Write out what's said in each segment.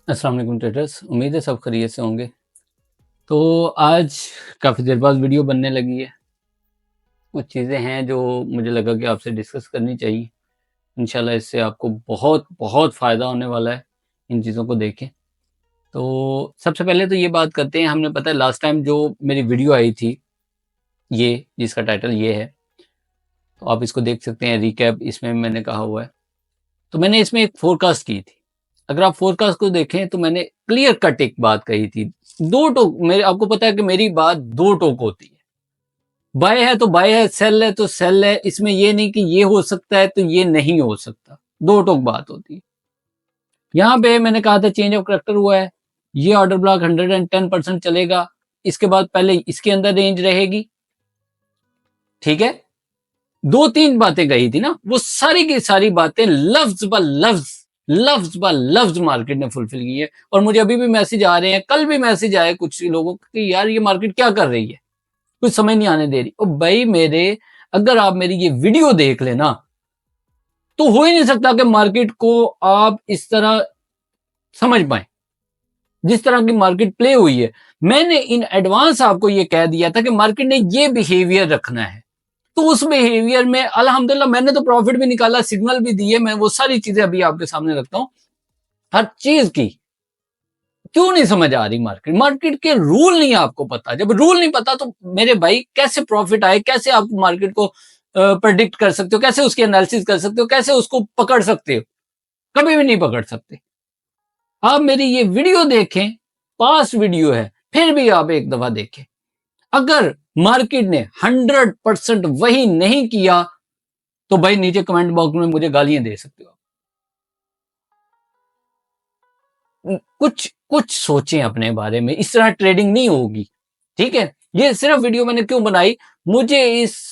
अस्सलाम वालेकुम ट्रेडर्स। उम्मीद है सब खैरियत से होंगे। तो आज काफ़ी देर बाद वीडियो बनने लगी है। कुछ चीज़ें हैं जो मुझे लगा कि आपसे डिस्कस करनी चाहिए। इंशाल्लाह इससे आपको बहुत बहुत फ़ायदा होने वाला है इन चीज़ों को देख के। तो सबसे पहले तो ये बात करते हैं, हमने पता है लास्ट टाइम जो मेरी वीडियो आई थी, ये जिसका टाइटल ये है, तो आप इसको देख सकते हैं रिकैप, इसमें मैंने कहा हुआ है। तो मैंने इसमें एक फ़ोरकास्ट की थी। अगर आप फ़ोरकास्ट को देखें तो मैंने क्लियर कट एक बात कही थी। 2 टोक, मेरे आपको पता है कि मेरी बात 2 टोक होती है। बाय है तो बाय है, सेल है तो सेल है। इसमें ये नहीं कि ये हो सकता है तो ये नहीं हो सकता। 2 टोक बात होती है। यहाँ पे मैंने कहा था चेंज ऑफ करैक्टर हुआ है। ये ऑर्डर ब्लॉक 110% चलेगा। इसके बाद पहले इसके अंदर रेंज रहेगी। ठीक है? 2-3 बातें कही थी ना, वो सारी की सारी बातें लफ्ज ब लफ्ज मार्केट ने फुलफिल की है। और मुझे अभी भी मैसेज आ रहे हैं, कल भी मैसेज आए कुछ लोगों कि यार ये मार्केट क्या कर रही है, कुछ समझ नहीं आने दे रही। और भाई मेरे, अगर आप मेरी ये वीडियो देख लेना तो हो ही नहीं सकता कि मार्केट को आप इस तरह समझ पाए जिस तरह की मार्केट प्ले हुई है। मैंने इन एडवांस आपको ये कह दिया था कि मार्केट ने ये बिहेवियर रखना है। तो उस बिहेवियर में अल्हम्दुलिल्लाह मैंने तो प्रॉफिट भी निकाला, सिग्नल भी दिए। मैं वो सारी चीजें अभी आपके सामने रखता हूं, हर चीज की। क्यों नहीं समझ आ रही मार्केट? मार्केट के रूल नहीं आपको पता। जब रूल नहीं पता तो मेरे भाई कैसे प्रॉफिट आए, कैसे आप मार्केट को प्रेडिक्ट कर सकते हो, कैसे उसकी एनालिसिस कर सकते हो, कैसे उसको पकड़ सकते हो? कभी भी नहीं पकड़ सकते। आप मेरी ये वीडियो देखें, पास वीडियो है, फिर भी आप एक दफा देखें। अगर मार्केट ने 100% वही नहीं किया तो भाई नीचे कमेंट बॉक्स में मुझे गालियां दे सकते हो। कुछ कुछ सोचें अपने बारे में, इस तरह ट्रेडिंग नहीं होगी। ठीक है? ये सिर्फ वीडियो मैंने क्यों बनाई, मुझे इस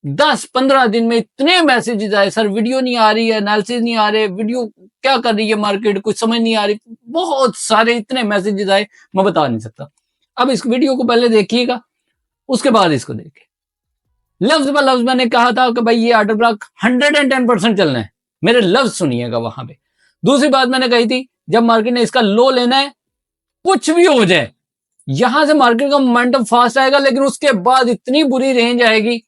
10-15 दिन में इतने मैसेजेस आए, सर वीडियो नहीं आ रही है, एनालिसिस नहीं आ रहे, वीडियो क्या कर रही है मार्केट, कुछ समझ नहीं आ रही। बहुत सारे इतने मैसेजेस आए, मैं बता नहीं सकता। अब इस वीडियो को पहले देखिएगा, उसके बाद इसको देखिए। लफ्ज ब लफ्ज मैंने कहा था कि भाई ये ऑर्डर ब्लॉक 110% चलना है। मेरे लफ्ज सुनिएगा वहां पे। दूसरी बात मैंने कही थी, जब मार्केट ने इसका लो लेना है, कुछ भी हो जाए, यहां से मार्केट का मोमेंटम फास्ट आएगा, लेकिन उसके बाद इतनी बुरी रेंज आएगी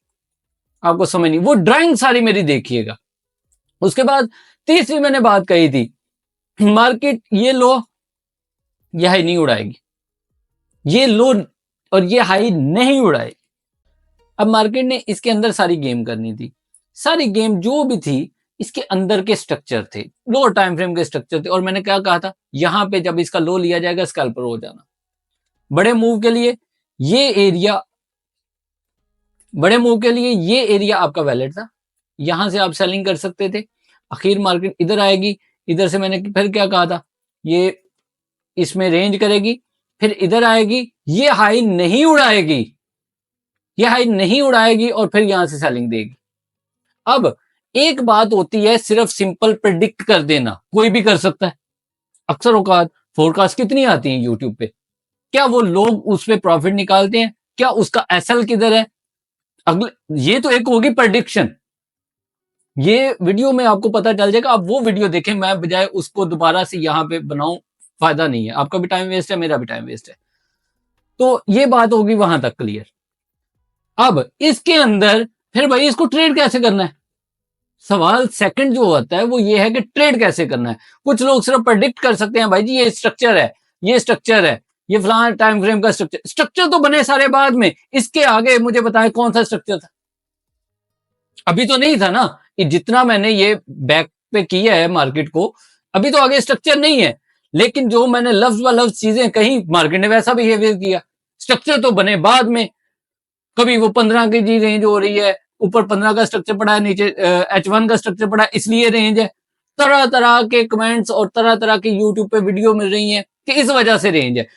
आपको समझ नहीं। वो ड्राइंग सारी मेरी देखिएगा। उसके बाद तीसरी मैंने बात कही थी, मार्केट ये लो, ये हाई नहीं उड़ाएगी, ये लो और ये हाई नहीं उड़ाएगी। अब मार्केट ने इसके अंदर सारी गेम करनी थी। सारी गेम जो भी थी, इसके अंदर के स्ट्रक्चर थे, लोअर टाइम फ्रेम के स्ट्रक्चर थे। और मैंने क्या कहा था, यहां पे जब इसका लो लिया जाएगा स्कैल्पर हो जाना। बड़े मूव के लिए ये एरिया, बड़े मूव के लिए ये एरिया आपका वैलिड था। यहां से आप सेलिंग कर सकते थे। आखिर मार्केट इधर आएगी, इधर से मैंने फिर क्या कहा था, ये इसमें रेंज करेगी, फिर इधर आएगी, ये हाई नहीं उड़ाएगी, ये हाई नहीं उड़ाएगी और फिर यहां से सेलिंग देगी। अब एक बात होती है सिर्फ सिंपल प्रिडिक्ट कर देना, कोई भी कर सकता है। अक्सर औकात फोरकास्ट कितनी आती है यूट्यूब पे, क्या वो लोग उस पर प्रॉफिट निकालते हैं? क्या उसका एसएल किधर है? अगले, ये तो एक होगी प्रडिक्शन। ये वीडियो में आपको पता चल जाएगा, आप वो वीडियो देखें, मैं बजाय उसको दोबारा से यहां पे बनाऊं, फायदा नहीं है। आपका भी टाइम वेस्ट है, मेरा भी टाइम वेस्ट है। तो ये बात होगी वहां तक क्लियर। अब इसके अंदर फिर भाई इसको ट्रेड कैसे करना है? सवाल सेकंड जो होता है वो ये है कि ट्रेड कैसे करना है। कुछ लोग सिर्फ प्रेडिक्ट कर सकते हैं, भाई जी ये स्ट्रक्चर है, ये स्ट्रक्चर है, ये फलाना टाइम फ्रेम का स्ट्रक्चर। स्ट्रक्चर तो बने सारे बाद में, इसके आगे मुझे बताएं कौन सा स्ट्रक्चर था? अभी तो नहीं था ना। कि जितना मैंने ये बैक पे किया है मार्केट को, अभी तो आगे स्ट्रक्चर नहीं है। लेकिन जो मैंने लफ्ज व लफ्ज चीजें कही, मार्केट ने वैसा बिहेवियर किया। स्ट्रक्चर तो बने बाद में। कभी वो 15 की जी रेंज हो रही है, ऊपर 15 का स्ट्रक्चर पड़ा है, नीचे H1 का स्ट्रक्चर पड़ा है, इसलिए रेंज है। तरह तरह के कमेंट्स और तरह तरह की यूट्यूब पे वीडियो मिल रही हैं कि इस वजह से रेंज है।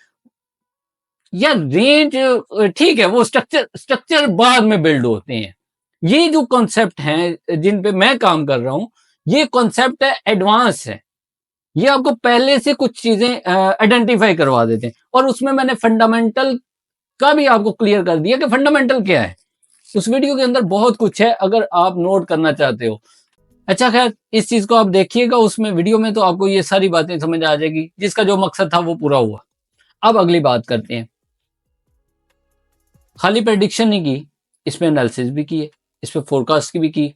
या रेंज ठीक है, वो स्ट्रक्चर स्ट्रक्चर बाद में बिल्ड होते हैं। ये जो कॉन्सेप्ट हैं जिन पे मैं काम कर रहा हूं, ये कॉन्सेप्ट है, एडवांस है। ये आपको पहले से कुछ चीजें आइडेंटिफाई करवा देते हैं। और उसमें मैंने फंडामेंटल का भी आपको क्लियर कर दिया कि फंडामेंटल क्या है। उस वीडियो के अंदर बहुत कुछ है, अगर आप नोट करना चाहते हो। अच्छा खैर, इस चीज को आप देखिएगा उसमें वीडियो में, तो आपको ये सारी बातें समझ आ जाएगी, जिसका जो मकसद था वो पूरा हुआ। अब अगली बात करते हैं। खाली प्रेडिक्शन नहीं की, इसमें एनालिसिस भी की है, इसमें फोरकास्ट की भी की।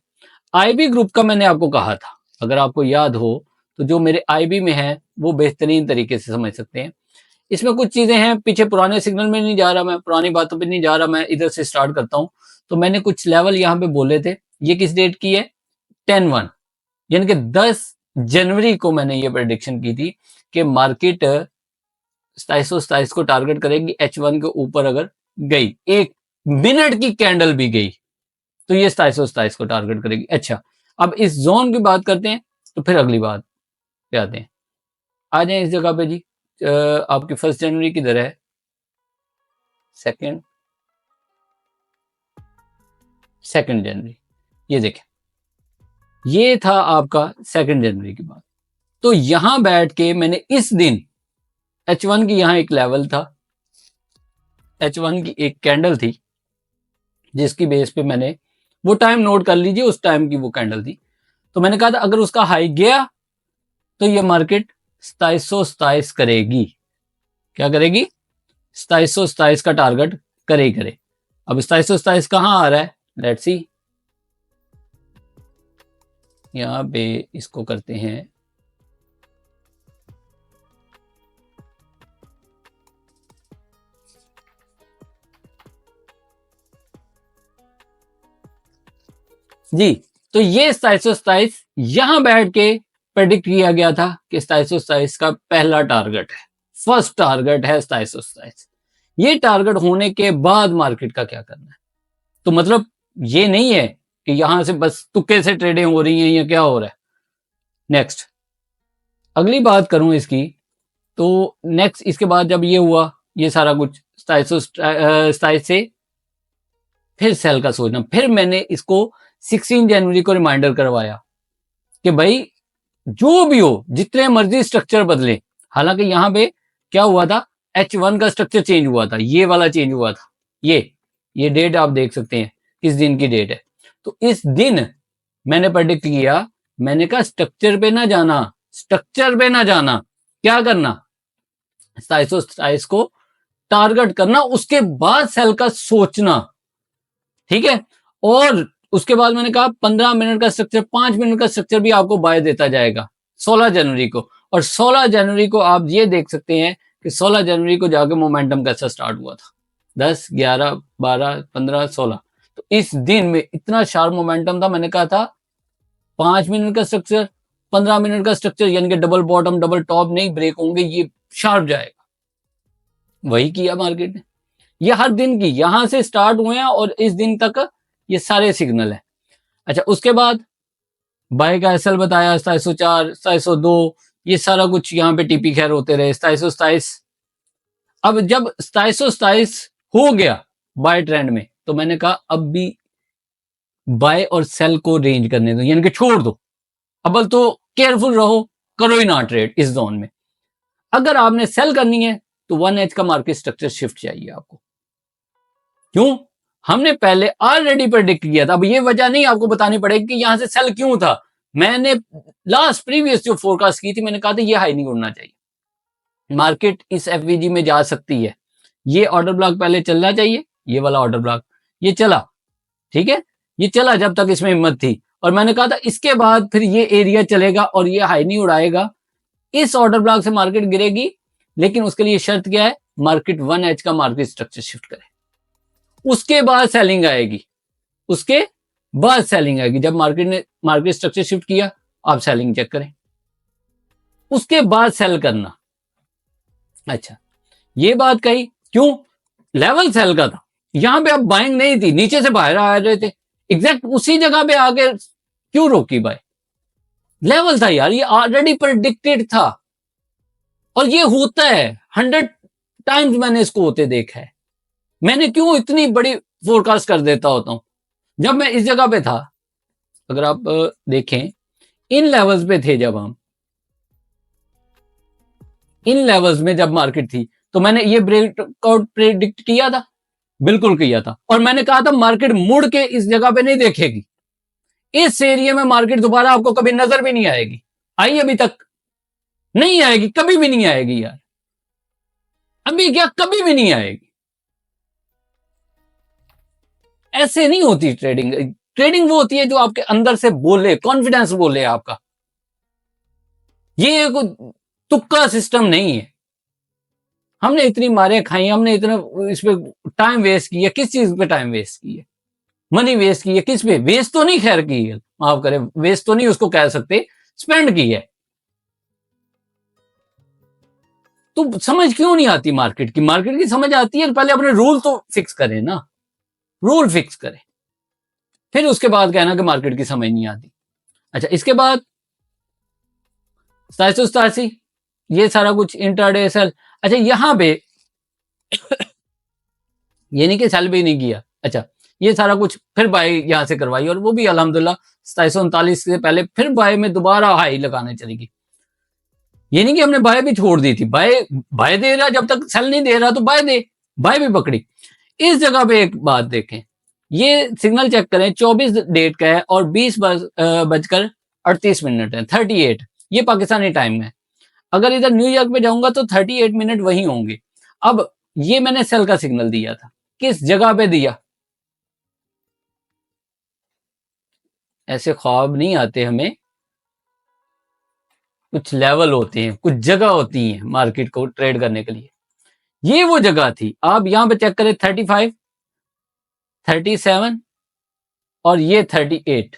आईबी ग्रुप का मैंने आपको कहा था, अगर आपको याद हो तो जो मेरे आईबी में है वो बेहतरीन तरीके से समझ सकते हैं। इसमें कुछ चीजें हैं, पीछे पुराने सिग्नल में नहीं जा रहा मैं, पुरानी बातों पे नहीं जा रहा मैं, इधर से स्टार्ट करता हूं। तो मैंने कुछ लेवल यहाँ पे बोले थे। ये किस डेट की है? 10/1, यानी कि 10 जनवरी को मैंने ये प्रेडिक्शन की थी कि मार्केट 2727 को टारगेट करेगी। H1 के ऊपर अगर गई, 1 मिनट की कैंडल भी गई, तो ये 2727 को टारगेट करेगी। अच्छा, अब इस जोन की बात करते हैं, तो फिर अगली बात पे आते हैं। आ जाए इस जगह पे जी। आपकी 1 जनवरी किधर है? सेकेंड 2 जनवरी, ये देखें, ये था आपका 2 जनवरी की बात। तो यहां बैठ के मैंने इस दिन H1 की यहां एक लेवल था, H1 की एक कैंडल थी, जिसकी बेस पे मैंने वो टाइम नोट कर लीजिए, उस टाइम की वो कैंडल थी। तो मैंने कहा था अगर उसका हाई गया तो ये मार्केट 2727 करेगी। क्या करेगी? 2727 का टारगेट करे ही करे। अब 2727 कहां आ रहा है? लेट्स सी, यहां पे इसको करते हैं, जी। तो ये 2727 यहां बैठ के प्रेडिक्ट किया गया था कि 2727 का पहला टारगेट है, फर्स्ट टारगेट है 2727। ये टारगेट होने के बाद मार्केट का क्या करना है? तो मतलब ये नहीं है कि यहां से बस तुक्के से ट्रेडिंग हो रही है या क्या हो रहा है। नेक्स्ट अगली बात करूं इसकी, तो नेक्स्ट इसके बाद जब ये हुआ, ये सारा कुछ 2727 से फिर सेल का सोचना, फिर मैंने इसको 16 जनवरी को रिमाइंडर करवाया कि भाई जो भी हो, जितने मर्जी स्ट्रक्चर बदले। हालांकि यहां पे क्या हुआ था, H1 का स्ट्रक्चर चेंज हुआ था, ये वाला चेंज हुआ था। ये डेट आप देख सकते हैं किस दिन की डेट है। तो इस दिन मैंने प्रेडिक्ट किया, मैंने कहा स्ट्रक्चर पे ना जाना, स्ट्रक्चर पे ना जाना, क्या करना, 2727 को टारगेट करना, उसके बाद सेल का सोचना। ठीक है। और उसके बाद मैंने कहा 15 मिनट का स्ट्रक्चर, 5 मिनट का स्ट्रक्चर भी आपको बाय देता जाएगा 16 जनवरी को। और 16 जनवरी को आप ये देख सकते हैं कि 16 जनवरी को जाके मोमेंटम कैसा स्टार्ट हुआ था, 10, 11, 12, 15, 16। तो इस दिन में इतना शार्प मोमेंटम था, मैंने कहा था 5 मिनट का स्ट्रक्चर, 15 मिनट का स्ट्रक्चर, यानी कि डबल बॉटम डबल टॉप नहीं ब्रेक होंगे, ये शार्प जाएगा। वही किया मार्केट ने। ये हर दिन की यहां से स्टार्ट हुए हैं और इस दिन तक ये सारे सिग्नल है। अच्छा, उसके बाद बाय का एसएल बताया 2704, 2702, ये सारा कुछ यहाँ पे टीपी खैर होते रहे 2727। अब जब 2727 हो गया बाय ट्रेंड में, तो मैंने कहा अब भी बाय और सेल को रेंज करने दो, यानी कि छोड़ दो। अब तो केयरफुल रहो, करो ही ना ट्रेड इस जोन में। अगर आपने सेल करनी है तो 1H का मार्केट स्ट्रक्चर शिफ्ट चाहिए आपको। क्यों? हमने पहले ऑलरेडी प्रेडिक्ट किया था। अब ये वजह नहीं आपको बतानी पड़ेगी कि यहां से सेल क्यों था। मैंने लास्ट प्रीवियस जो फोरकास्ट की थी, मैंने कहा था ये हाई नहीं उड़ना चाहिए, मार्केट इस एफवीजी में जा सकती है, ये ऑर्डर ब्लॉक पहले चलना चाहिए, ये वाला ऑर्डर ब्लॉक ये चला, ठीक है, ये चला जब तक इसमें हिम्मत थी। और मैंने कहा था इसके बाद फिर ये एरिया चलेगा और ये हाई नहीं उड़ाएगा, इस ऑर्डर ब्लॉक से मार्केट गिरेगी। लेकिन उसके लिए शर्त क्या है, मार्केट 1H का मार्केट स्ट्रक्चर शिफ्ट करे, उसके बाद सेलिंग आएगी, उसके बाद सेलिंग आएगी। जब मार्केट ने मार्केट स्ट्रक्चर शिफ्ट किया, आप सेलिंग चेक करें, उसके बाद सेल करना। अच्छा, ये बात कही, क्यों? लेवल सेल का था, यहां पे अब बाइंग नहीं थी, नीचे से बाहर आ रहे थे, एग्जैक्ट उसी जगह पे आके क्यों रोकी बाय? लेवल था यार, ये ऑलरेडी प्रेडिक्टेड था और ये होता है 100 टाइम्स, मैंने इसको होते देखा है। मैंने क्यों इतनी बड़ी फोरकास्ट कर देता होता हूं? जब मैं इस जगह पे था, अगर आप देखें, इन लेवल्स पे थे, जब हम इन लेवल्स में जब मार्केट थी, तो मैंने ये ब्रेकआउट प्रेडिक्ट किया था, बिल्कुल किया था। और मैंने कहा था मार्केट मुड़ के इस जगह पे नहीं देखेगी, इस एरिया में मार्केट दोबारा आपको कभी नजर भी नहीं आएगी। आई अभी तक नहीं आएगी, कभी भी नहीं आएगी यार, अभी क्या कभी भी नहीं आएगी। ऐसे नहीं होती ट्रेडिंग। ट्रेडिंग वो होती है जो आपके अंदर से बोले, कॉन्फिडेंस बोले आपका। ये कोई तुक्का सिस्टम नहीं है। हमने इतनी मारे खाई, हमने इतना इस पे टाइम वेस्ट किया, किस चीज पे टाइम वेस्ट किया, मनी वेस्ट की है किस पे? वेस्ट तो नहीं, खैर की है, माफ करें, वेस्ट तो नहीं उसको कह सकते, स्पेंड की है। तो समझ क्यों नहीं आती मार्केट की? मार्केट की समझ आती है, पहले अपने रूल तो फिक्स करें ना, रूल फिक्स करें, फिर उसके बाद कहना कि मार्केट की समझ नहीं आती। अच्छा, इसके बाद 787, ये सारा कुछ इंट्राडे सेल। अच्छा, यहां पे ये नहीं कि सेल भी नहीं किया, अच्छा ये सारा कुछ फिर बाय यहां से करवाई, और वो भी अल्हम्दुलिल्लाह 739 से पहले फिर बाय में दोबारा हाई लगाने चलेगी। ये नहीं कि हमने बाय भी छोड़ दी थी, बाय बाय दे रहा, जब तक सेल नहीं दे रहा तो बाय दे, बाय भी पकड़ी। इस जगह पे एक बात देखें, ये सिग्नल चेक करें, 24 डेट का है और 20 बजकर 38 मिनट है, 38, ये पाकिस्तानी टाइम है। अगर इधर न्यूयॉर्क पे जाऊंगा तो 38 मिनट वही होंगे। अब ये मैंने सेल का सिग्नल दिया था, किस जगह पे दिया? ऐसे ख्वाब नहीं आते हमें, कुछ लेवल होते हैं, कुछ जगह होती हैं मार्केट को ट्रेड करने के लिए। ये वो जगह थी। आप यहां पे चेक करें, 35, 37 और ये 38,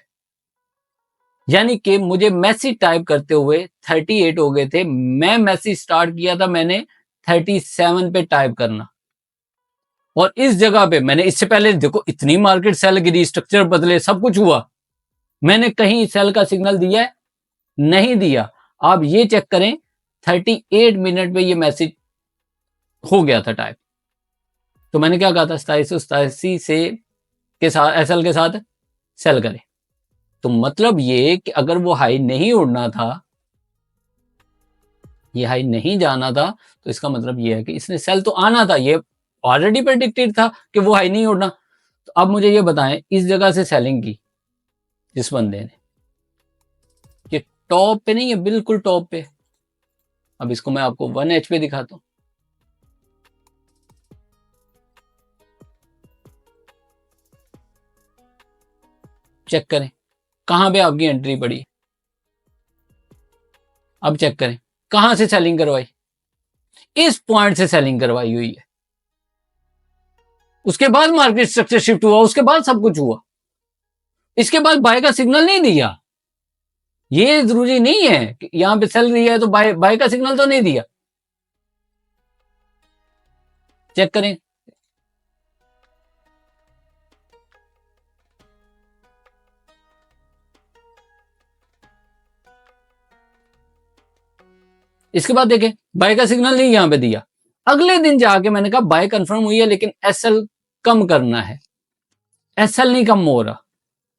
यानी कि मुझे मैसेज टाइप करते हुए 38 हो गए थे। मैं मैसेज स्टार्ट किया था मैंने 37 पे टाइप करना, और इस जगह पे मैंने, इससे पहले देखो इतनी मार्केट सेल गिरी, स्ट्रक्चर बदले, सब कुछ हुआ, मैंने कहीं सेल का सिग्नल दिया है? नहीं दिया। आप ये चेक करें, 38 मिनट पे ये मैसेज हो गया था टाइप। तो मैंने क्या कहा था, 2787 से के साथ, एसएल के साथ सेल करें। तो मतलब ये कि अगर वो हाई नहीं उड़ना था, ये हाई नहीं जाना था, तो इसका मतलब ये है कि इसने सेल तो आना था, ये ऑलरेडी प्रेडिक्टेड था कि वो हाई नहीं उड़ना। तो अब मुझे ये बताएं, इस जगह से सेलिंग की जिस बंदे ने, ये टॉप पे नहीं है, बिल्कुल टॉप पे। अब इसको मैं आपको 1H पे दिखाता हूं, चेक करें कहां पे आपकी एंट्री पड़ी। अब चेक करें कहां से सेलिंग करवाई, इस पॉइंट से सेलिंग करवाई हुई है। उसके बाद मार्केट स्ट्रक्चर शिफ्ट हुआ, उसके बाद सब कुछ हुआ, इसके बाद बाय का सिग्नल नहीं दिया। ये जरूरी नहीं है कि यहां पे सेल रही है तो बाय, बाय का सिग्नल तो नहीं दिया। चेक करें, इसके बाद देखें, बाय का सिग्नल नहीं यहां पे दिया। अगले दिन जाके मैंने कहा बाय कंफर्म हुई है, लेकिन एसएल कम करना है। एसएल नहीं कम हो रहा,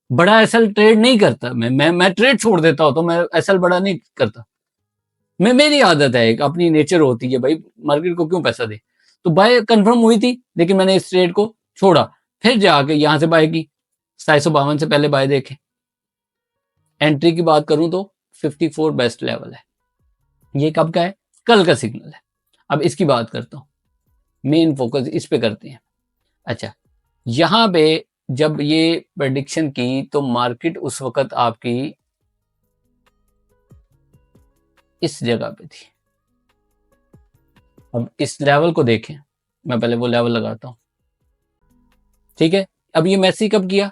बड़ा एसएल ट्रेड नहीं करता मैं ट्रेड छोड़ देता हूं, तो मैं एसएल बड़ा नहीं करता। मेरी आदत है, एक अपनी नेचर होती है भाई, मार्केट को क्यों पैसा दे। तो बाय कंफर्म हुई थी, लेकिन मैंने इस ट्रेड को छोड़ा, फिर जाके यहां से बाय की। 752 से पहले बाय देखें। एंट्री की बात करूं तो 54 बेस्ट लेवल है। ये कब का है? कल का सिग्नल है। अब इसकी बात करता हूं, मेन फोकस इस पे करते हैं। अच्छा, यहां पे जब ये प्रेडिक्शन की तो मार्केट उस वक्त आपकी इस जगह पे थी। अब इस लेवल को देखें, मैं पहले वो लेवल लगाता हूं, ठीक है। अब ये मैसेज कब किया?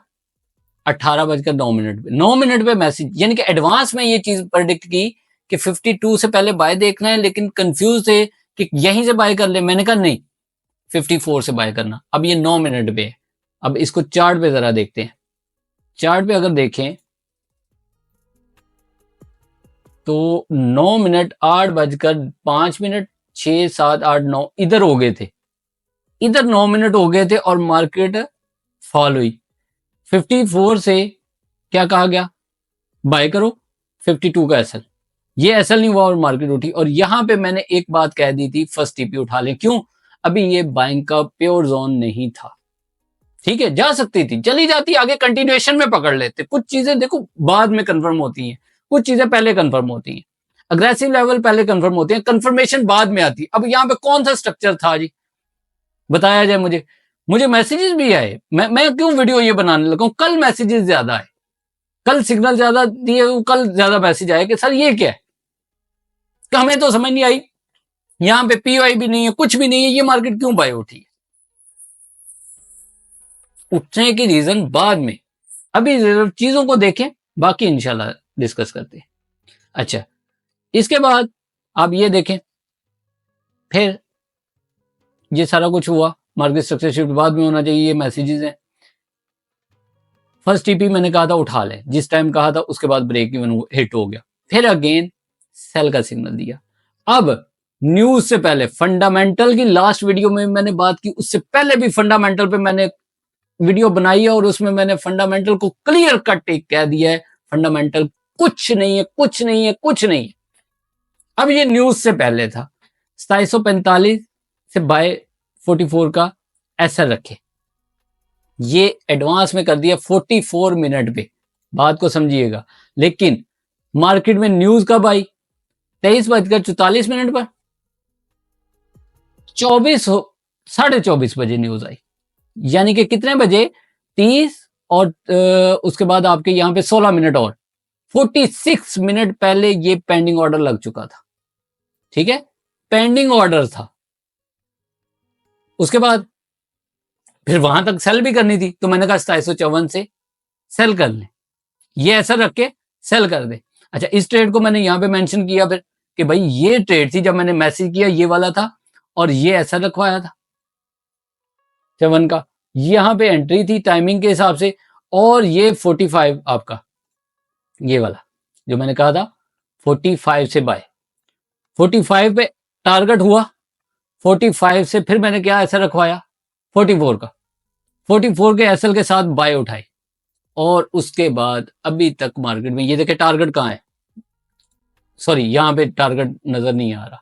18 बजकर 9 मिनट पे, 9 मिनट पे मैसेज, यानी कि एडवांस में ये चीज प्रेडिक्ट की कि 52 से पहले बाय देखना है, लेकिन कंफ्यूज थे कि यहीं से बाय कर ले। मैंने कहा नहीं, 54 से बाय करना। अब ये 9 मिनट पे है। अब इसको चार्ट पे जरा देखते हैं। चार्ट पे अगर देखें तो 9 मिनट, 8 बजकर 5 मिनट, 6, 7, 8, 9 इधर हो गए थे, इधर 9 मिनट हो गए थे और मार्केट फॉल हुई। 54 से क्या कहा गया? बाय करो 52 का एसएल। ये एसएल नहीं हुआ और मार्केट उठी। और यहां पे मैंने एक बात कह दी थी, फर्स्ट टीपी उठा लें। क्यों? अभी ये बाइंग का प्योर जोन नहीं था, ठीक है, जा सकती थी, चली जाती, आगे कंटिन्यूएशन में पकड़ लेते। कुछ चीजें देखो बाद में कंफर्म होती हैं, कुछ चीजें पहले कंफर्म होती हैं। अग्रेसिव लेवल पहले कंफर्म होते हैं, कंफर्मेशन बाद में आती है। अब यहाँ पे कौन सा स्ट्रक्चर था जी, बताया जाए मुझे। मुझे मैसेजेस भी आए, मैं क्यों वीडियो ये बनाने लगा हूं, कल मैसेजेस ज्यादा आए, कल सिग्नल ज्यादा दिए, कल ज्यादा मैसेज आए कि सर ये क्या है, हमें तो समझ नहीं आई, यहाँ पे पीवाई भी नहीं है, कुछ भी नहीं है, ये मार्केट क्यों बाय उठी है। उठने की रीजन बाद में, अभी चीजों को देखें, बाकी इंशाल्लाह डिस्कस करते हैं। अच्छा, इसके बाद आप ये देखें, फिर ये सारा कुछ हुआ, मार्केट स्ट्रक्चर शिफ्ट बाद में होना चाहिए, ये मैसेजेस हैं। फर्स्ट टीपी मैंने कहा था उठा ले, जिस टाइम कहा था उसके बाद ब्रेक इवन हिट हो गया, फिर अगेन सेल का सिग्नल दिया। अब न्यूज से पहले फंडामेंटल की लास्ट वीडियो में मैंने बात की, उससे पहले भी फंडामेंटल पे मैंने वीडियो बनाई है और उसमें मैंने फंडामेंटल को क्लियर कट एक कह दिया है, फंडामेंटल कुछ नहीं है, कुछ नहीं है, कुछ नहीं है। अब ये न्यूज से पहले था, 2745 से बाय 44 का ऐसा रखे, ये एडवांस में कर दिया 44 मिनट पे, बात को समझिएगा। लेकिन मार्केट में न्यूज कब आई, 23:44 पर, 24 बजे न्यूज आई, यानी कि कितने बजे, 30 और उसके बाद आपके यहां पे 16 मिनट और 46 मिनट पहले ये पेंडिंग ऑर्डर लग चुका था। ठीक है, पेंडिंग ऑर्डर था। उसके बाद फिर वहां तक सेल भी करनी थी, तो मैंने कहा 2754 से सेल कर ले, ये ऐसा रख के सेल कर दे। अच्छा, इस ट्रेड को मैंने यहां पे मेंशन किया फिर कि भाई ये ट्रेड थी, जब मैंने मैसेज किया ये वाला था और ये ऐसा रखवाया था 7 का, यहां पे एंट्री थी टाइमिंग के हिसाब से, और ये 45 आपका ये वाला जो मैंने कहा था 45 से बाय, 45 पे टारगेट हुआ, 45 से फिर मैंने क्या ऐसा रखवाया 44 का, 44 के एसएल के साथ बाय उठाई, और उसके बाद अभी तक मार्केट में ये देखे टारगेट कहाँ है, सॉरी यहां पे टारगेट नजर नहीं आ रहा,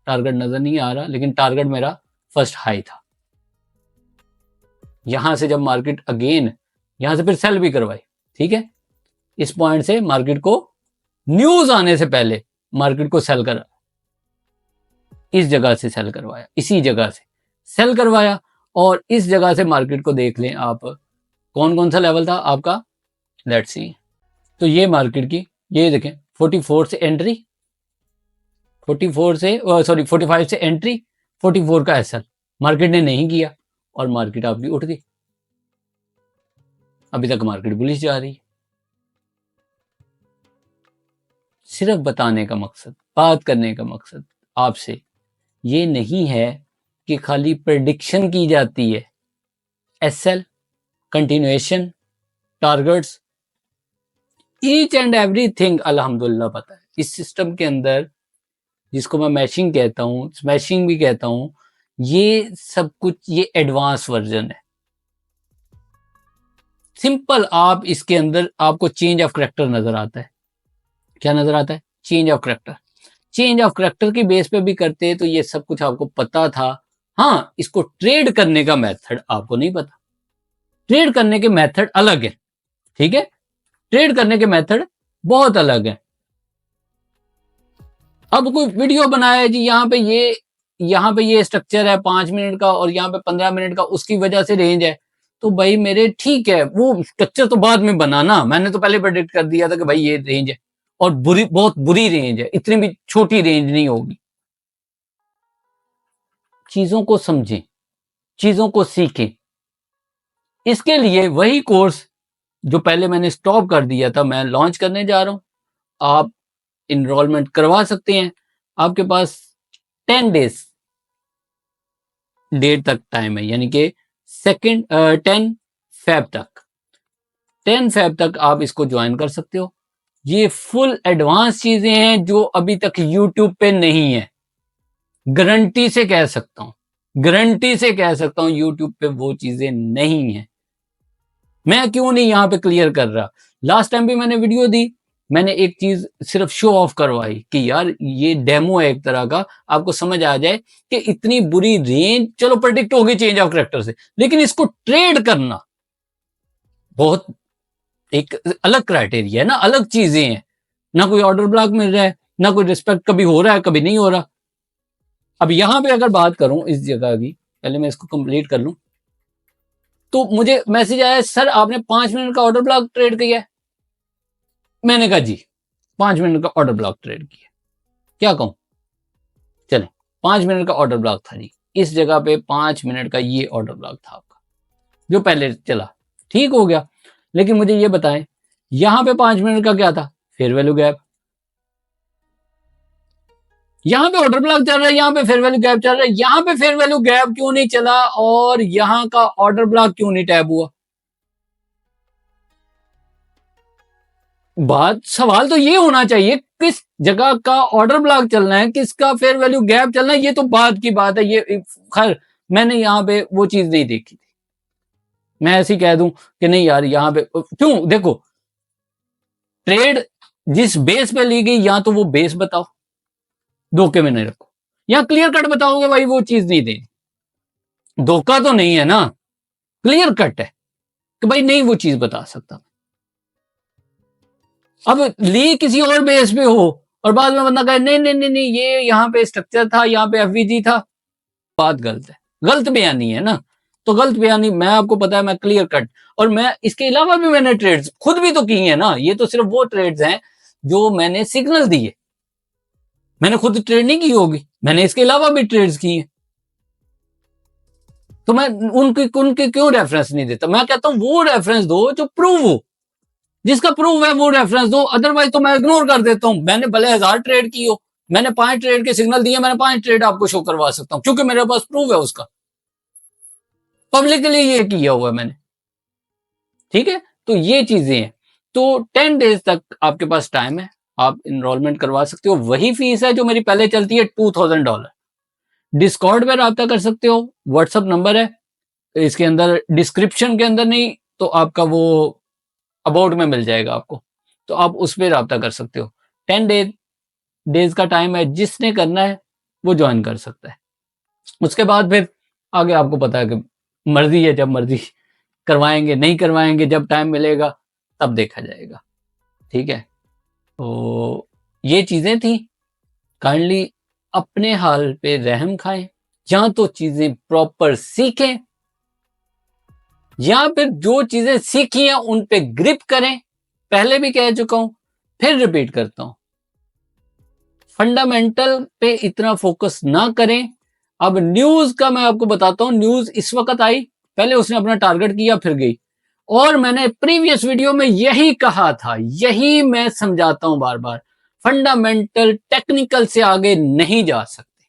टारगेट नजर नहीं आ रहा, लेकिन टारगेट मेरा फर्स्ट हाई था। यहां से जब मार्केट अगेन यहां से फिर सेल भी करवाई, ठीक है, इस पॉइंट से मार्केट को न्यूज आने से पहले मार्केट को सेल करा, इस जगह से सेल करवाया, इसी जगह से सेल करवाया, और इस जगह से मार्केट को देख लें आप, कौन कौन सा लेवल था आपका, लेट्स सी। तो ये मार्केट की, ये देखें 44 से एंट्री, 44 से सॉरी 45 से एंट्री, 44 का एसएल मार्केट ने नहीं किया, और मार्केट आपकी उठ गई। अभी तक मार्केट बुलिश जा रही है। सिर्फ बताने का मकसद, बात करने का मकसद आपसे ये नहीं है कि खाली प्रेडिक्शन की जाती है, SL, continuation, targets, each and everything अल्हम्दुलिल्लाह पता है। इस सिस्टम के अंदर, जिसको मैं मैशिंग कहता हूं, स्मैशिंग भी कहता हूं, ये सब कुछ ये एडवांस वर्जन है। सिंपल, आप इसके अंदर आपको चेंज ऑफ करैक्टर नजर आता है, क्या नजर आता है, change of character. Change of character की बेस पे भी करते हैं, तो ये सब कुछ आपको पता था। हाँ, इसको ट्रेड करने का मेथड आपको नहीं पता, ट्रेड करने के मेथड अलग है, ठीक है, ट्रेड करने के मेथड बहुत अलग है। अब कोई वीडियो बनाया जी, यहाँ पे ये स्ट्रक्चर है 5 मिनट का और यहाँ पे 15 मिनट का, उसकी वजह से रेंज है, तो भाई मेरे ठीक है, वो स्ट्रक्चर तो बाद में बनाना, मैंने तो पहले प्रेडिक्ट कर दिया था कि भाई ये रेंज है, और बहुत बुरी रेंज है, इतनी भी छोटी रेंज नहीं होगी। चीजों को समझें, चीजों को सीखें। इसके लिए वही कोर्स जो पहले मैंने स्टॉप कर दिया था, मैं लॉन्च करने जा रहा हूं। आप इनरोलमेंट करवा सकते हैं, आपके पास 10 डेज डेट तक टाइम है, यानी कि 10 फेब तक, 10 फेब तक आप इसको ज्वाइन कर सकते हो। ये फुल एडवांस चीजें हैं जो अभी तक यूट्यूब पे नहीं है, गारंटी से कह सकता हूं, गारंटी से कह सकता हूं यूट्यूब पे वो चीजें नहीं है। मैं क्यों नहीं यहां पे क्लियर कर रहा, लास्ट टाइम भी मैंने वीडियो दी, मैंने एक चीज सिर्फ शो ऑफ करवाई कि यार ये डेमो है एक तरह का, आपको समझ आ जाए कि इतनी बुरी रेंज चलो प्रेडिक्ट होगी चेंज ऑफ करैक्टर से, लेकिन इसको ट्रेड करना बहुत एक अलग क्राइटेरिया है ना, अलग चीजें हैं ना। कोई ऑर्डर ब्लॉक मिल रहा है, ना कोई रिस्पेक्ट, कभी हो रहा है कभी नहीं हो रहा। अब यहां पे अगर बात करूं इस जगह की, पहले मैं इसको कंप्लीट कर लूं, तो मुझे मैसेज आया, सर आपने 5 मिनट का ऑर्डर ब्लॉक ट्रेड किया है। मैंने कहा जी 5 मिनट का ऑर्डर ब्लॉक ट्रेड किया, क्या कहूं। चले, 5 मिनट का ऑर्डर ब्लॉक था जी, इस जगह पे 5 मिनट का ये ऑर्डर ब्लॉक था आपका जो पहले चला, ठीक हो गया। लेकिन मुझे ये बताएं, यहां पे 5 मिनट का क्या था, फेयर वैल्यू गैप। यहां पे ऑर्डर ब्लॉक चल रहा है, यहां पे फेयर वैल्यू गैप चल रहा है, यहां पे फेयर वैल्यू गैप क्यों नहीं चला और यहां का ऑर्डर ब्लॉक क्यों नहीं टैब हुआ। बात सवाल तो ये होना चाहिए, किस जगह का ऑर्डर ब्लॉक चलना है, किसका फेयर वैल्यू गैप चलना है, ये तो बात की बात है। ये खैर मैंने यहां पे वो चीज नहीं देखी थी, मैं ऐसे ही कह दूं कि नहीं यार यहां पे क्यों। देखो ट्रेड जिस बेस पे ली गई, या तो वो बेस बताओ, धोखे में नहीं रखो, या क्लियर कट बताओगे भाई वो चीज नहीं देनी। धोखा तो नहीं है ना, क्लियर कट है कि भाई नहीं वो चीज बता सकता। अब ली किसी और बेस पे हो और बाद में बंदा कहे नहीं नहीं नहीं नहीं ये यहाँ पे स्ट्रक्चर था, यहाँ पे एफवीजी था, बात गलत है, गलत बयानी है ना। तो गलत बयानी, मैं आपको पता है मैं क्लियर कट, और मैं इसके अलावा भी मैंने ट्रेड्स खुद भी तो की है ना। ये तो सिर्फ वो ट्रेड्स हैं जो मैंने सिग्नल दिए, मैंने खुद ट्रेड नहीं की होगी, मैंने इसके अलावा भी ट्रेड्स की है। तो मैं उनके उनके क्यों रेफरेंस नहीं देता, मैं कहता हूं वो रेफरेंस दो जो प्रूव हो, जिसका प्रूफ है वो रेफरेंस दो, अदरवाइज तो मैं इग्नोर कर देता हूं। मैंने भले 1000 ट्रेड की हो, मैंने 5 ट्रेड के सिग्नल दिए, मैंने 5 ट्रेड आपको शो करवा सकता हूं क्योंकि मेरे पास प्रूफ है उसका, पब्लिक के लिए ये किया हुआ है मैंने, ठीक है। तो ये चीजें हैं। तो 10 डेज तक आपके पास टाइम है, आप इनरोलमेंट करवा सकते हो, वही फीस है जो मेरी पहले चलती है $2000। डिस्कॉर्ड पे रब्ता कर सकते हो, व्हाट्सअप नंबर है इसके अंदर, डिस्क्रिप्शन के अंदर नहीं तो आपका वो अबाउट में मिल जाएगा आपको, तो आप उस पर रब्ता कर सकते हो। 10 डेज का टाइम है, जिसने करना है वो ज्वाइन कर सकता है। उसके बाद फिर आगे आपको पता है कि मर्जी है, जब मर्जी करवाएंगे, नहीं करवाएंगे, जब टाइम मिलेगा तब देखा जाएगा, ठीक है। तो ये चीजें थी, काइंडली अपने हाल पे रहम खाएं, या तो चीजें प्रॉपर सीखें, या फिर जो चीजें सीखी हैं उन पे ग्रिप करें। पहले भी कह चुका हूं, फिर रिपीट करता हूं, फंडामेंटल पे इतना फोकस ना करें। अब न्यूज का मैं आपको बताता हूं, न्यूज इस वक्त आई, पहले उसने अपना टारगेट किया फिर गई, और मैंने प्रीवियस वीडियो में यही कहा था, यही मैं समझाता हूं बार बार, फंडामेंटल टेक्निकल से आगे नहीं जा सकते,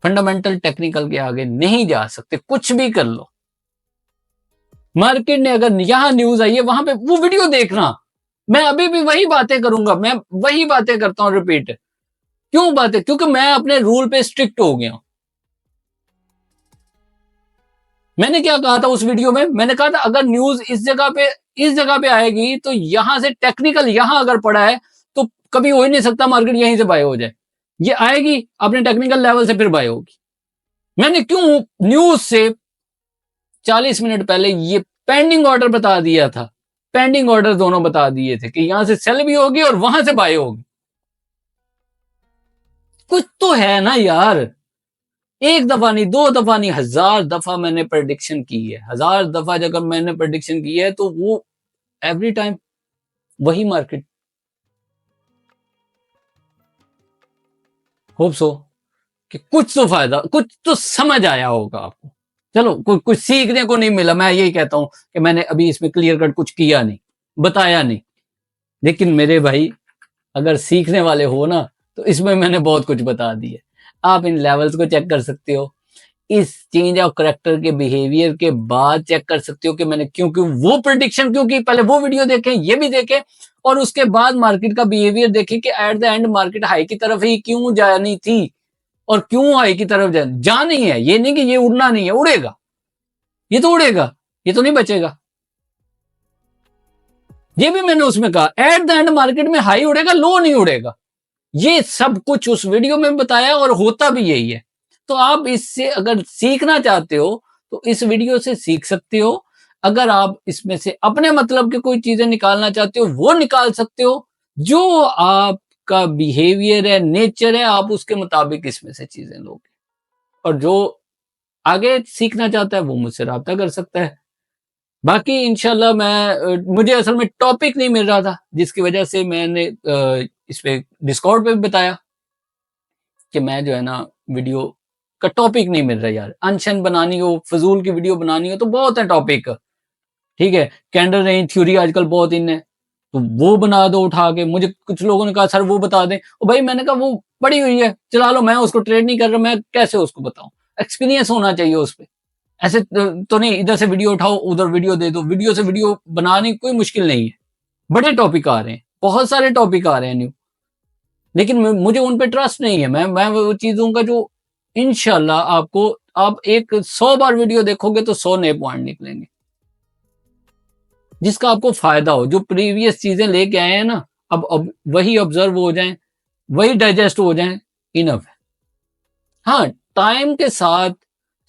फंडामेंटल टेक्निकल के आगे नहीं जा सकते, कुछ भी कर लो। मार्केट ने अगर यहां न्यूज आई है वहां पे वो वीडियो देखना, मैं अभी भी वही बातें करूंगा, मैं वही बातें करता हूं रिपीट। क्यों बातें, क्योंकि मैं अपने रूल पे स्ट्रिक्ट हो गया हूं। मैंने क्या कहा था उस वीडियो में, मैंने कहा था अगर न्यूज इस जगह पे आएगी तो यहां से टेक्निकल यहां अगर पड़ा है तो कभी हो ही नहीं सकता मार्केट यहीं से बाय हो जाए, ये आएगी अपने टेक्निकल लेवल से फिर बाय होगी। मैंने क्यों न्यूज से 40 मिनट पहले ये पेंडिंग ऑर्डर बता दिया था, पेंडिंग ऑर्डर दोनों बता दिए थे कि यहां से सेल भी होगी और वहां से बाय होगी। कुछ तो है ना यार, एक दफा नहीं, 2 दफा नहीं, 1000 दफा मैंने प्रेडिक्शन की है, 1000 दफा जब मैंने प्रेडिक्शन की है तो वो एवरी टाइम वही मार्केट। होप सो कि कुछ तो फायदा, कुछ तो समझ आया होगा आपको। चलो कुछ सीखने को नहीं मिला, मैं यही कहता हूं कि मैंने अभी इसमें क्लियर कट कुछ किया नहीं, बताया नहीं, लेकिन मेरे भाई अगर सीखने वाले हो ना तो इसमें मैंने बहुत कुछ बता दिया। आप इन लेवल्स को चेक कर सकते हो, इस चेंज ऑफ करेक्टर के बिहेवियर के बाद चेक कर सकते हो कि मैंने क्योंकि वो प्रिडिक्शन क्यों की, पहले वो वीडियो देखें, ये भी देखें, और उसके बाद मार्केट का बिहेवियर देखें कि at the end market high की तरफ ही क्यों जानी थी और क्यों हाई की तरफ जानी है। ये नहीं कि ये उड़ना नहीं है, उड़ेगा, ये तो उड़ेगा, ये तो नहीं बचेगा। ये भी मैंने उसमें कहा एट द एंड मार्केट में हाई उड़ेगा, लो नहीं उड़ेगा। ये सब कुछ उस वीडियो में बताया और होता भी यही है। तो आप इससे अगर सीखना चाहते हो तो इस वीडियो से सीख सकते हो। अगर आप इसमें से अपने मतलब की कोई चीजें निकालना चाहते हो वो निकाल सकते हो, जो आपका बिहेवियर है, नेचर है, आप उसके मुताबिक इसमें से चीजें लोगे। और जो आगे सीखना चाहता है वो मुझसे राब्ता कर सकता है। बाकी इंशाल्लाह मुझे असल में टॉपिक नहीं मिल रहा था, जिसकी वजह से मैंने इस पे डिस्कॉर्ड पे भी बताया कि मैं जो है ना वीडियो का टॉपिक नहीं मिल रहा यार। अनशन बनानी हो, फजूल की वीडियो बनानी हो तो बहुत है टॉपिक। ठीक है, कैंडल रेंज थ्योरी आजकल बहुत इन है, तो वो बना दो उठा के। मुझे कुछ लोगों ने कहा सर वो बता दें, और भाई मैंने कहा वो पड़ी हुई है, चला लो, मैं उसको ट्रेड नहीं कर रहा, मैं कैसे उसको बताऊं? एक्सपीरियंस होना चाहिए उस पर। ऐसे तो नहीं इधर से वीडियो उठाओ उधर वीडियो दे दो, वीडियो से वीडियो बनानी कोई मुश्किल नहीं है। बड़े टॉपिक आ रहे हैं, बहुत सारे टॉपिक आ रहे हैं न्यू, लेकिन मुझे उन पे ट्रस्ट नहीं है। मैं वो चीज दूंगा जो इंशाल्लाह आपको, आप एक 100 बार वीडियो देखोगे तो 100 नए पॉइंट निकलेंगे, जिसका आपको फायदा हो। जो प्रीवियस चीजें लेके आए हैं ना, अब वही ऑब्जर्व हो जाएं, वही डाइजेस्ट हो जाएं, इनफ है। हाँ, टाइम के साथ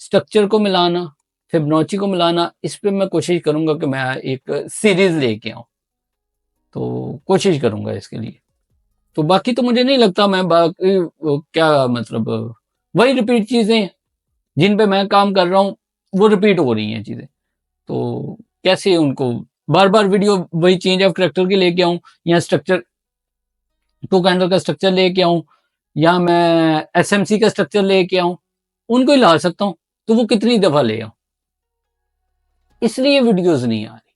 स्ट्रक्चर को मिलाना, फिबोनाची को मिलाना, इस पे मैं कोशिश करूंगा कि मैं एक सीरीज लेके आऊं, तो कोशिश करूंगा इसके लिए। तो बाकी तो मुझे नहीं लगता मैं बाकी क्या मतलब वही रिपीट चीजें हैं जिन पे मैं काम कर रहा हूँ, वो रिपीट हो रही हैं चीजें। तो कैसे उनको बार बार वीडियो वही चेंज ऑफ करेक्टर की लेके आऊं, या स्ट्रक्चर टू कैंडल का स्ट्रक्चर लेके आऊं, या मैं एसएमसी का स्ट्रक्चर लेके आऊं, उनको ही ला सकता हूं, तो वो कितनी दफा ले आऊं? इसलिए वीडियोस नहीं आ रही।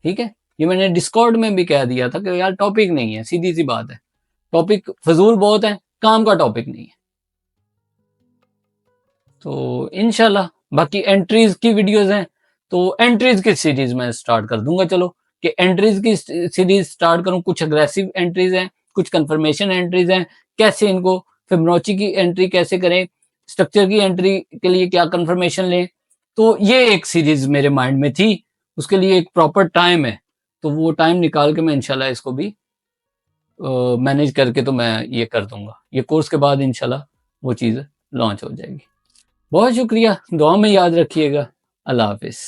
ठीक है, ये मैंने डिस्कॉर्ड में भी कह दिया था कि यार टॉपिक नहीं है, सीधी सी बात है। टॉपिक फजूल बहुत है, काम का टॉपिक नहीं है। तो इनशाला बाकी एंट्रीज की वीडियोस हैं, तो एंट्रीज की सीरीज में स्टार्ट कर दूंगा। चलो कि एंट्रीज की सीरीज स्टार्ट करूं। कुछ अग्रेसिव एंट्रीज हैं, कुछ कंफर्मेशन एंट्रीज हैं, कैसे इनको फिबोनाची की एंट्री कैसे करें, स्ट्रक्चर की एंट्री के लिए क्या कंफर्मेशन लें। तो ये एक सीरीज मेरे माइंड में थी, उसके लिए एक प्रॉपर टाइम है, तो वो टाइम निकाल के मैं इंशाल्लाह इसको भी मैनेज करके तो मैं ये कर दूंगा। ये कोर्स के बाद इंशाल्लाह वो चीज़ लॉन्च हो जाएगी। बहुत शुक्रिया, दुआ में याद रखिएगा। अल्लाह हाफिज़।